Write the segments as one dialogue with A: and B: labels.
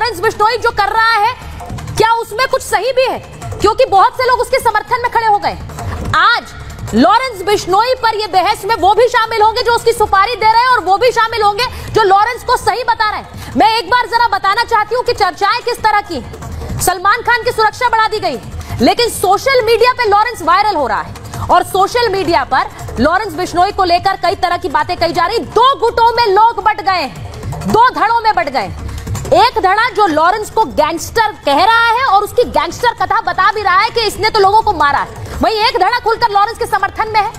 A: Lawrence Bishnoi जो कर रहा है क्या उसमें कुछ सही भी है? क्योंकि बहुत से लोग उसके समर्थन में खड़े हो गए। आज लॉरेंस बिश्नोई पर ये बहस में वो भी शामिल होंगे जो उसकी सुपारी दे रहे हैं और वो भी शामिल होंगे जो लॉरेंस को सही बता रहे हैं। मैं एक बार जरा बताना चाहती हूं कि चर्चाएं किस तरह की। सलमान खान की सुरक्षा बढ़ा दी गई, लेकिन सोशल मीडिया पे लॉरेंस वायरल हो रहा है और सोशल मीडिया पर लॉरेंस बिश्नोई को लेकर कई तरह की बातें कही जा रही। दो गुटों में लोग बंट गए, दो धड़ों में बंट गए। एक धड़ा जो लॉरेंस को गैंगस्टर कह रहा है और उसकी गैंगस्टर कथा बता भी रहा है कि इसने तो लोगों को मारा है। वहीं एक धड़ा खुलकर लॉरेंस के समर्थन में है,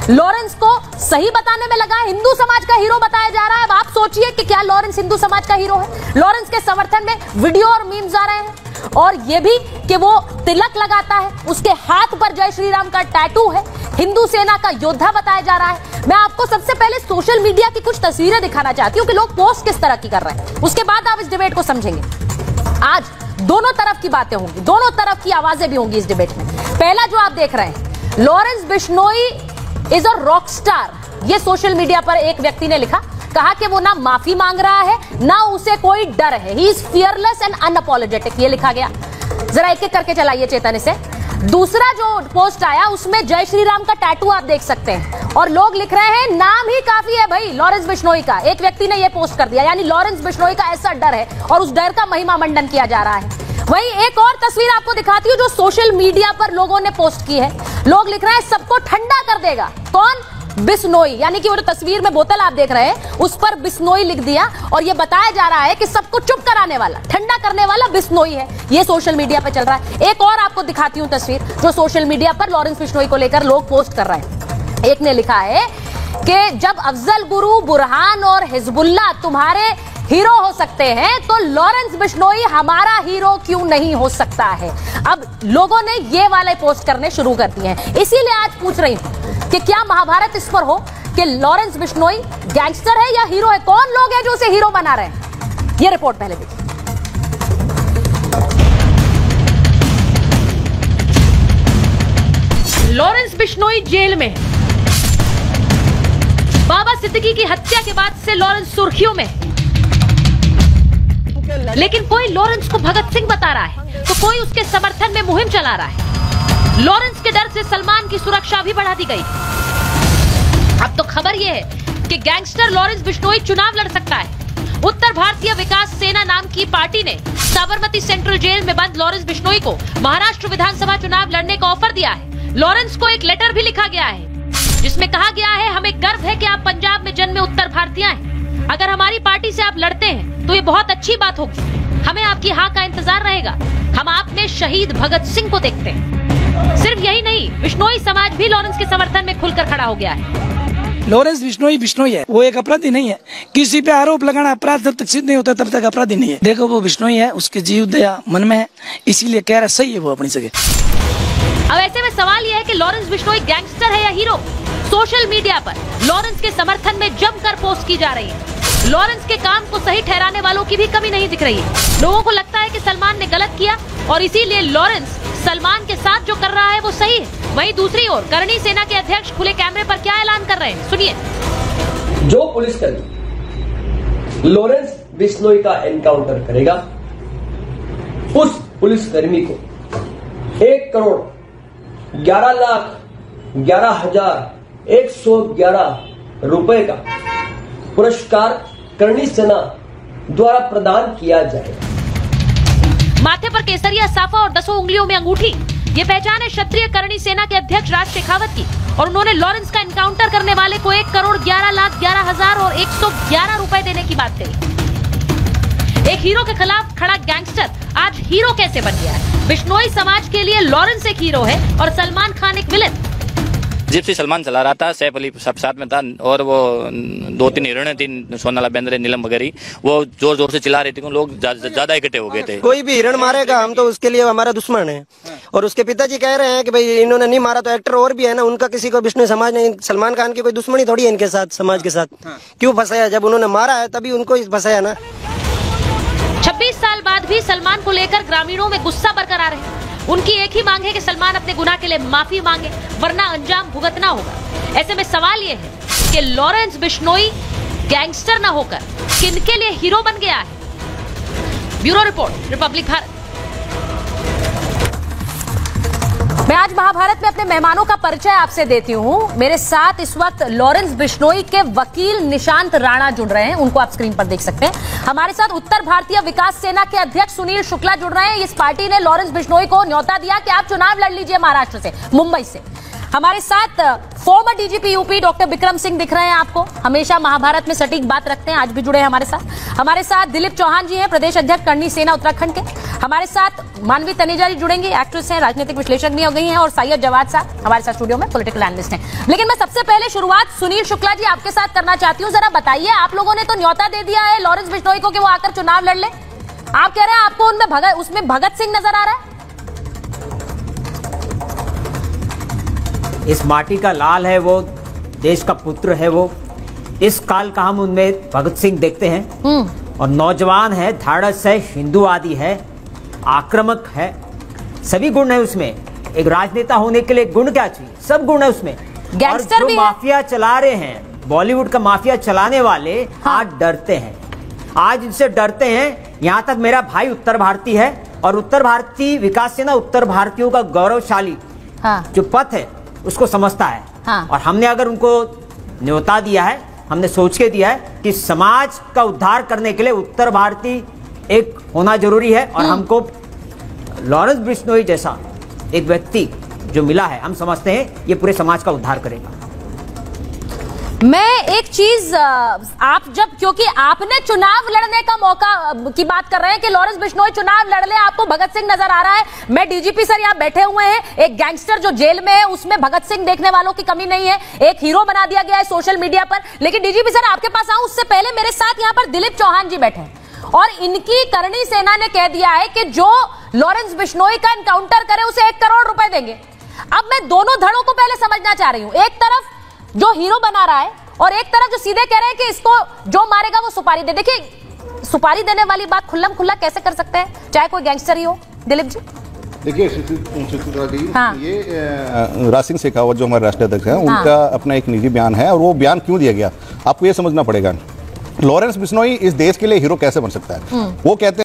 A: लॉरेंस को सही बताने में लगा है, हिंदू समाज का हीरो बताया जा रहा है। अब आप सोचिए कि क्या लॉरेंस हिंदू समाज का हीरो है? लॉरेंस के समर्थन में वीडियो और मीम्स आ रहे हैं और ये भी कि वो तिलक लगाता है, उसके हाथ पर जय श्री राम का टैटू है, हिंदू सेना का योद्धा बताया जा रहा है। मैं आपको सबसे पहले सोशल मीडिया की कुछ तस्वीरें दिखाना चाहती हूं कि लोग पोस्ट किस तरह की कर रहे हैं, उसके बाद आप इस डिबेट को समझेंगे। आज दोनों तरफ की बातें होंगी, दोनों तरफ की आवाजें भी होंगी इस डिबेट में। पहला जो आप देख रहे हैं, Lawrence Bishnoi is a rock star, ये सोशल मीडिया पर एक व्यक्ति ने लिखा, कहा कि वो ना माफी मांग रहा है ना उसे कोई डर है, he is fearless and unapologetic, ये लिखा गया। जरा एक एक करके चलाइए चेतन से। दूसरा जो पोस्ट आया उसमें जय श्री राम का टैटू आप देख सकते हैं और लोग लिख रहे हैं नाम ही काफी है भाई लॉरेंस बिश्नोई का। एक व्यक्ति ने यह पोस्ट कर दिया, यानी लॉरेंस बिश्नोई का ऐसा डर है और उस डर का महिमा मंडन किया जा रहा है। वहीं एक और तस्वीर आपको दिखाती हूं जो सोशल मीडिया पर लोगों ने पोस्ट की है। लोग लिख रहे हैं सबको ठंडा कर देगा। कौन? बिश्नोई, यानी कि वो जो तस्वीर में बोतल आप देख रहे हैं उस पर बिश्नोई लिख दिया और ये बताया जा रहा है कि सबको चुप कराने वाला, ठंडा करने वाला बिश्नोई है। ये सोशल मीडिया पर चल रहा है। एक और आपको दिखाती हूं तस्वीर जो सोशल मीडिया पर लॉरेंस बिश्नोई को लेकर लोग पोस्ट कर रहे हैं। एक ने लिखा है कि जब अफजल गुरु, बुरहान और हिजबुल्लाह तुम्हारे हीरो हो सकते हैं तो लॉरेंस बिश्नोई हमारा हीरो क्यों नहीं हो सकता है? अब लोगों ने ये वाले पोस्ट करने शुरू कर दिए हैं। इसीलिए आज पूछ रही हूं कि क्या महाभारत इस पर हो कि लॉरेंस बिश्नोई गैंगस्टर है या हीरो है? कौन लोग हैं जो उसे हीरो बना रहे हैं? ये रिपोर्ट पहले देखिए। लॉरेंस बिश्नोई जेल में, बाबा सिद्दीकी की हत्या के बाद से लॉरेंस सुर्खियों में, लेकिन कोई लॉरेंस को भगत सिंह बता रहा है तो कोई उसके समर्थन में मुहिम चला रहा है। लॉरेंस के डर से सलमान की सुरक्षा भी बढ़ा दी गई। अब तो खबर यह है कि गैंगस्टर लॉरेंस बिश्नोई चुनाव लड़ सकता है। उत्तर भारतीय विकास सेना नाम की पार्टी ने साबरमती सेंट्रल जेल में बंद लॉरेंस बिश्नोई को महाराष्ट्र विधानसभा चुनाव लड़ने का ऑफर दिया है। लॉरेंस को एक लेटर भी लिखा गया है जिसमें कहा गया है हमें गर्व है कि आप पंजाब में जन्मे उत्तर भारतीय हैं। अगर हमारी पार्टी से आप लड़ते हैं तो ये बहुत अच्छी बात होगी। हमें आपकी हाँ का इंतजार रहेगा। हम आप में शहीद भगत सिंह को देखते हैं। सिर्फ यही नहीं, बिश्नोई समाज भी लॉरेंस के समर्थन में खुलकर खड़ा हो गया है।
B: लॉरेंस बिश्नोई बिश्नोई है, वो एक अपराधी नहीं है। किसी पे आरोप लगाना अपराध जब तक सिद्ध नहीं होता तब तक अपराधी नहीं है। देखो वो बिश्नोई है, उसके जीव दया मन में है, इसीलिए कह रहा सही है वो अपनी जगह।
A: अब ऐसे में सवाल यह है कि लॉरेंस बिश्नोई गैंगस्टर है या हीरो? सोशल मीडिया पर लॉरेंस के समर्थन में जमकर पोस्ट की जा रही है। लॉरेंस के काम को सही ठहराने वालों की भी कमी नहीं दिख रही है। लोगों को लगता है कि सलमान ने गलत किया और इसीलिए लॉरेंस सलमान के साथ जो कर रहा है वो सही है। वहीं दूसरी ओर करणी सेना के अध्यक्ष खुले कैमरे पर क्या ऐलान कर रहे हैं, सुनिए।
C: जो पुलिसकर्मी लॉरेंस बिश्नोई का एनकाउंटर करेगा उस पुलिसकर्मी को 1,11,11,111 रुपए का पुरस्कार करणी सेना द्वारा प्रदान किया जाएगा।
A: माथे पर केसरिया साफा और 10 उंगलियों में अंगूठी, ये पहचान है क्षत्रिय करणी सेना के अध्यक्ष राज शेखावत की। और उन्होंने लॉरेंस का एनकाउंटर करने वाले को 1,11,11,000 और 111 रुपए देने की बात कही। एक हीरो के खिलाफ खड़ा गैंगस्टर आज हीरो कैसे बन गया है? बिश्नोई समाज के लिए लॉरेंस एक हीरो है और सलमान खान एक विलेन।
D: जिप्सी सलमान चला रहा था, सैफ अली सब साथ में था और वो 2-3 हिरोइनें थी, सोनाला बेंद्रे, नीलम वगैरह, वो जोर जोर से चिल्ला रही थी। लोग ज्यादा इकट्ठे हो गए थे।
E: कोई भी हिरण मारेगा हम तो उसके लिए हमारा दुश्मन है। और उसके पिताजी कह रहे हैं कि भाई इन्होंने नहीं मारा तो एक्टर और भी है ना, उनका किसी को बिश्नोई समाज ने, सलमान खान की कोई दुश्मनी थोड़ी है इनके साथ, समाज के साथ। क्यों फंसाया? जब उन्होंने मारा है तभी उनको फंसाया ना।
A: 26 साल बाद भी सलमान को लेकर ग्रामीणों में गुस्सा बरकरार है। उनकी एक ही मांग है कि सलमान अपने गुनाह के लिए माफी मांगे, वरना अंजाम भुगतना होगा। ऐसे में सवाल यह है कि लॉरेंस बिश्नोई गैंगस्टर न होकर किनके लिए हीरो बन गया है? Bureau report, Republic Bharat. मैं आज महाभारत में अपने मेहमानों का परिचय आपसे देती हूं। मेरे साथ इस वक्त लॉरेंस बिश्नोई के वकील निशांत राणा जुड़ रहे हैं, उनको आप स्क्रीन पर देख सकते हैं। हमारे साथ उत्तर भारतीय विकास सेना के अध्यक्ष सुनील शुक्ला जुड़ रहे हैं। इस पार्टी ने लॉरेंस बिश्नोई को न्योता दिया कि आप चुनाव लड़ लीजिए महाराष्ट्र से, मुंबई से। हमारे साथ farmer DGP UP doctor Bikram Singh दिख रहे हैं आपको, हमेशा महाभारत में सटीक बात रखते हैं, आज भी जुड़े हैं हमारे साथ। हमारे साथ दिलीप चौहान जी हैं, प्रदेश अध्यक्ष करणी सेना उत्तराखंड के। हमारे साथ मानवी तनेजा जी जुड़ेंगे, एक्ट्रेस हैं, राजनीतिक विश्लेषक भी हो गई हैं, और सैयद जवाद साहब हमारे साथ स्टूडियो में पॉलिटिकल एनालिस्ट हैं। लेकिन मैं सबसे पहले शुरुआत सुनील शुक्ला जी आपके साथ करना चाहती हूँ। जरा बताइए, आप लोगों ने तो न्योता दे दिया है लॉरेंस बिश्नोई को कि वो आकर चुनाव लड़ ले, आप कह रहे हैं आपको उसमें भगत सिंह नजर आ रहा है?
F: इस माटी का लाल है वो, देश का पुत्र है वो, इस काल का हम उनमें भगत सिंह देखते हैं। और नौजवान है, धाड़स है, हिंदूवादी है, आक्रामक है, सभी गुण है उसमें। एक राजनेता होने के लिए गुण क्या चाहिए? सब गुण है उसमें।
A: गैंगस्टर भी है।
F: माफिया चला रहे हैं, बॉलीवुड का माफिया चलाने वाले आज डरते हैं, आज इनसे डरते हैं। यहाँ तक मेरा भाई उत्तर भारतीय है, और उत्तर भारतीय विकास सेना उत्तर भारतीयों का गौरवशाली जो पथ है उसको समझता है। और हमने अगर उनको न्योता दिया है, हमने सोच के दिया है कि समाज का उद्धार करने के लिए उत्तर भारतीय एक होना जरूरी है। और हमको लॉरेंस बिश्नोई जैसा एक व्यक्ति जो मिला है, हम समझते हैं ये पूरे समाज का उद्धार करेगा।
A: मैं एक चीज आप क्योंकि आपने चुनाव लड़ने का मौका की बात कर रहे हैं कि लॉरेंस बिश्नोई चुनाव लड़ ले, आपको भगत सिंह नजर आ रहा है। मैं डीजीपी सर यहाँ बैठे हुए हैं, एक गैंगस्टर जो जेल में है उसमें भगत सिंह देखने वालों की कमी नहीं है, एक हीरो बना दिया गया है सोशल मीडिया पर। लेकिन डीजीपी सर आपके पास आऊं उससे पहले मेरे साथ यहाँ पर दिलीप चौहान जी बैठे हैं, और इनकी करणी सेना ने कह दिया है कि जो लॉरेंस बिश्नोई का एनकाउंटर करे उसे 1 करोड़ रुपए देंगे। अब मैं दोनों धड़ों को पहले समझना चाह रही हूं, एक तरफ जो हीरो बना रहा है और एक तरफ जो सीधे कह रहे हैं कि इसको जो मारेगा वो सुपारी दे। देखिए, सुपारी देने वाली बात खुल्लम खुल्ला कैसे कर सकते हैं, चाहे कोई गैंगस्टर ही हो? दिलीप जी
G: देखिए, ये राज सिंह शेखावत जो हमारे राष्ट्रीय अध्यक्ष हैं, उनका अपना एक निजी बयान है, और वो बयान क्यों दिया गया आपको ये समझना पड़ेगा। लॉरेंस बिश्नोई इस देश के लिए हीरो कैसे बन सकता है? वो कहते हैं